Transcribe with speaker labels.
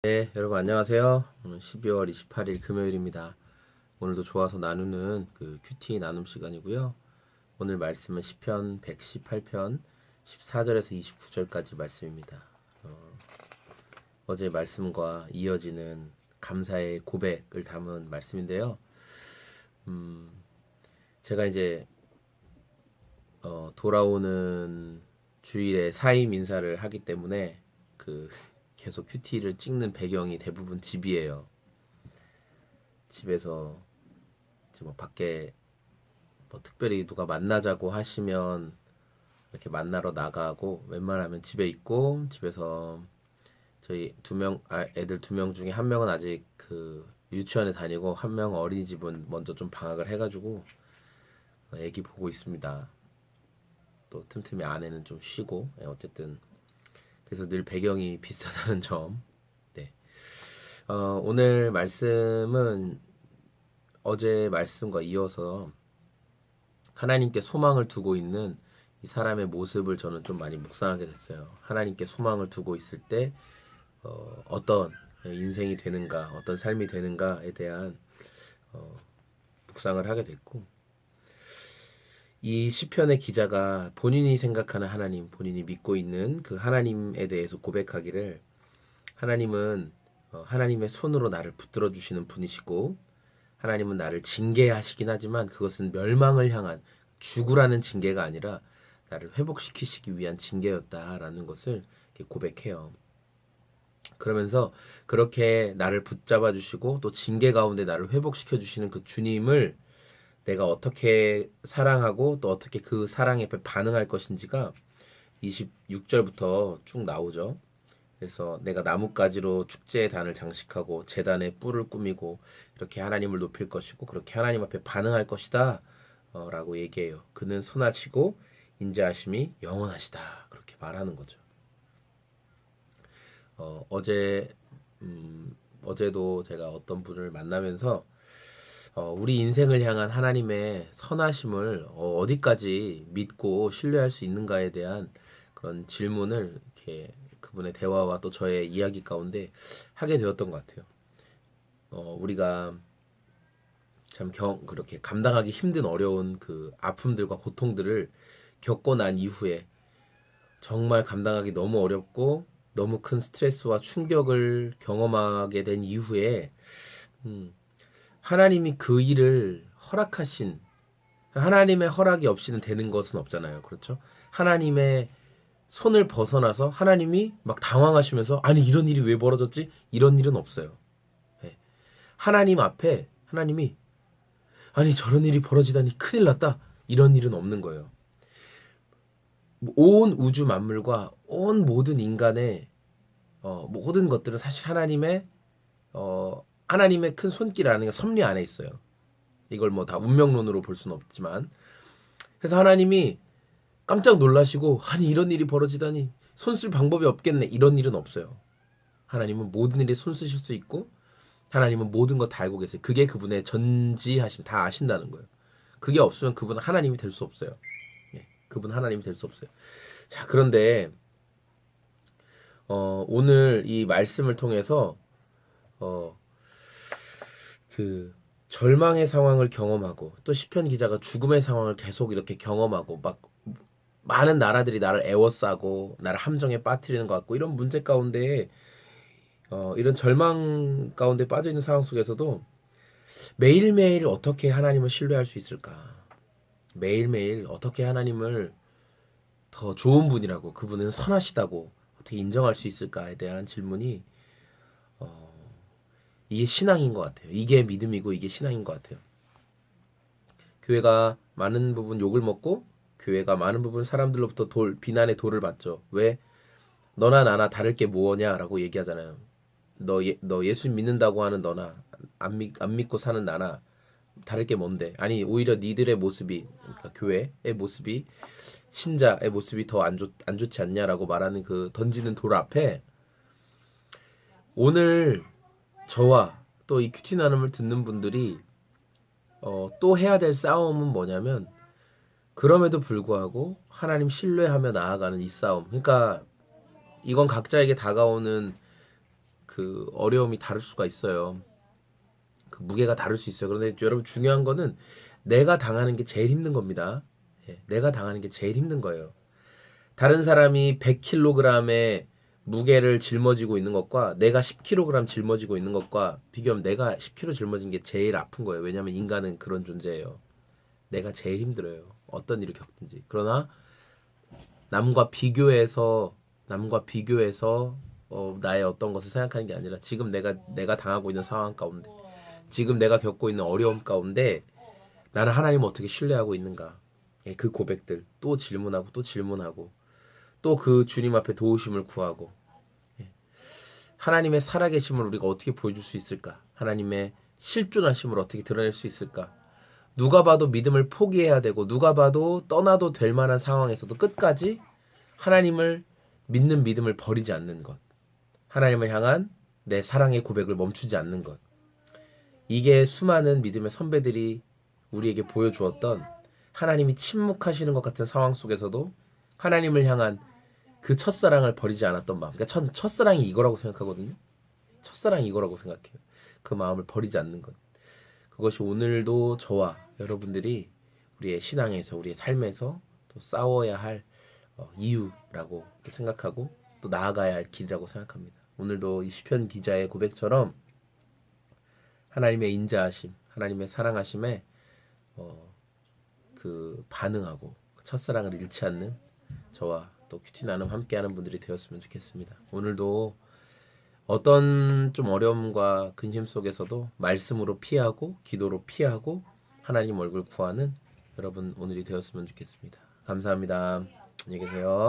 Speaker 1: 네, 여러분 안녕하세요. 오늘 12월 28일 금요일입니다. 오늘도 좋아서 나누는 그 큐티 나눔 시간이고요. 오늘 말씀은 시편 118편 14절에서 29절까지 말씀입니다. 어제 말씀과 이어지는 감사의 고백을 담은 말씀인데요. 제가 이제 돌아오는 주일에 사임 인사를 하기 때문에 계속 큐티를 찍는 배경이 대부분 집이에요. 집에서 이제 뭐 밖에 뭐 특별히 누가 만나자고 하시면 이렇게 만나러 나가고, 웬만하면 집에 있고, 집에서 저희 애들 2명 중에 1명은 아직 유치원에 다니고 1명 어린이집은 먼저 좀 방학을 해가지고 애기 보고 있습니다. 또 틈틈이 아내는 좀 쉬고, 어쨌든 그래서 늘 배경이 비슷하다는 점. 네. 오늘 말씀은 어제 말씀과 이어서 하나님께 소망을 두고 있는 이 사람의 모습을 저는 좀 많이 묵상하게 됐어요. 하나님께 소망을 두고 있을 때 어떤 인생이 되는가, 어떤 삶이 되는가에 대한 묵상을 하게 됐고, 이 시편의 기자가 본인이 생각하는 하나님, 본인이 믿고 있는 그 하나님에 대해서 고백하기를, 하나님은 하나님의 손으로 나를 붙들어 주시는 분이시고, 하나님은 나를 징계하시긴 하지만 그것은 멸망을 향한, 죽으라는 징계가 아니라 나를 회복시키시기 위한 징계였다라는 것을 고백해요. 그러면서 그렇게 나를 붙잡아 주시고 또 징계 가운데 나를 회복시켜 주시는 그 주님을 내가 어떻게 사랑하고 또 어떻게 그 사랑에 반응할 것인지가 26절부터 쭉 나오죠. 그래서 내가 나뭇가지로 축제의 단을 장식하고 제단에 뿔을 꾸미고 이렇게 하나님을 높일 것이고 그렇게 하나님 앞에 반응할 것이다 라고 얘기해요. 그는 선하시고 인자하심이 영원하시다, 그렇게 말하는 거죠. 어제도 제가 어떤 분을 만나면서 우리 인생을 향한 하나님의 선하심을 어디까지 믿고 신뢰할 수 있는가에 대한 그런 질문을 이렇게 그분의 대화와 또 저의 이야기 가운데 하게 되었던 것 같아요. 우리가 참 그렇게 감당하기 힘든 어려운 그 아픔들과 고통들을 겪고 난 이후에 정말 감당하기 너무 어렵고 너무 큰 스트레스와 충격을 경험하게 된 이후에 하나님이 그 일을 허락하신, 하나님의 허락이 없이는 되는 것은 없잖아요. 그렇죠? 하나님의 손을 벗어나서 하나님이 막 당황하시면서 아니 이런 일이 왜 벌어졌지? 이런 일은 없어요. 네. 하나님 앞에 하나님이 아니 저런 일이 벌어지다니 큰일 났다, 이런 일은 없는 거예요. 온 우주 만물과 온 모든 인간의 모든 것들은 사실 하나님의 큰 손길이라는 게 섭리 안에 있어요. 이걸 뭐 다 운명론으로 볼 수는 없지만, 그래서 하나님이 깜짝 놀라시고 아니 이런 일이 벌어지다니 손 쓸 방법이 없겠네, 이런 일은 없어요. 하나님은 모든 일에 손 쓰실 수 있고 하나님은 모든 것 다 알고 계세요. 그게 그분의 전지하심, 다 아신다는 거예요. 그게 없으면 그분은 하나님이 될 수 없어요. 그분 하나님이 될 수 없어요. 자, 그런데 오늘 이 말씀을 통해서 그 절망의 상황을 경험하고 또 시편 기자가 죽음의 상황을 계속 이렇게 경험하고 막 많은 나라들이 나를 애워싸고 나를 함정에 빠뜨리는 것 같고 이런 문제 가운데 이런 절망 가운데 빠져 있는 상황 속에서도 매일매일 어떻게 하나님을 신뢰할 수 있을까? 매일매일 어떻게 하나님을 더 좋은 분이라고, 그분은 선하시다고 어떻게 인정할 수 있을까에 대한 질문이 이게 신앙인 것 같아요. 이게 믿음이고 이게 신앙인 것 같아요. 교회가 많은 부분 욕을 먹고 교회가 많은 부분 사람들로부터 비난의 돌을 받죠. 왜? 너나 나나 다를 게 뭐냐라고 얘기하잖아요. 너 예수 믿는다고 하는 너나 안 믿고 사는 나나 다를 게 뭔데? 아니 오히려 니들의 모습이, 그러니까 교회의 모습이, 신자의 모습이 더 안 좋지 않냐라고 말하는 그 던지는 돌 앞에 오늘 저와 또 이 큐티 나눔을 듣는 분들이 또 해야 될 싸움은 뭐냐면, 그럼에도 불구하고 하나님 신뢰하며 나아가는 이 싸움. 그러니까 이건 각자에게 다가오는 그 어려움이 다를 수가 있어요. 그 무게가 다를 수 있어요. 그런데 여러분 중요한 거는 내가 당하는 게 제일 힘든 겁니다. 예, 내가 당하는 게 제일 힘든 거예요. 다른 사람이 100kg의 무게를 짊어지고 있는 것과 내가 10kg 짊어지고 있는 것과 비교하면 내가 10kg 짊어진 게 제일 아픈 거예요. 왜냐하면 인간은 그런 존재예요. 내가 제일 힘들어요. 어떤 일을 겪든지. 그러나 남과 비교해서 나의 어떤 것을 생각하는 게 아니라 지금 내가 당하고 있는 상황 가운데, 지금 내가 겪고 있는 어려움 가운데 나는 하나님을 어떻게 신뢰하고 있는가? 예, 그 고백들 또 질문하고 또 질문하고 또 그 주님 앞에 도우심을 구하고, 예, 하나님의 살아계심을 우리가 어떻게 보여줄 수 있을까? 하나님의 실존하심을 어떻게 드러낼 수 있을까? 누가 봐도 믿음을 포기해야 되고 누가 봐도 떠나도 될 만한 상황에서도 끝까지 하나님을 믿는 믿음을 버리지 않는 것, 하나님을 향한 내 사랑의 고백을 멈추지 않는 것, 이게 수많은 믿음의 선배들이 우리에게 보여주었던 하나님이 침묵하시는 것 같은 상황 속에서도 하나님을 향한 그 첫사랑을 버리지 않았던 마음. 그러니까 첫사랑이 이거라고 생각하거든요. 첫사랑이 이거라고 생각해요. 그 마음을 버리지 않는 것. 그것이 오늘도 저와 여러분들이 우리의 신앙에서, 우리의 삶에서 또 싸워야 할 이유라고 생각하고 또 나아가야 할 길이라고 생각합니다. 오늘도 이 시편 기자의 고백처럼 하나님의 인자하심, 하나님의 사랑하심에 그 반응하고 첫사랑을 잃지 않는 저와 또 큐티 나눔 함께하는 분들이 되었으면 좋겠습니다. 오늘도 어떤 좀 어려움과 근심 속에서도 말씀으로 피하고 기도로 피하고 하나님 얼굴 구하는 여러분 오늘이 되었으면 좋겠습니다. 감사합니다. 안녕히 계세요.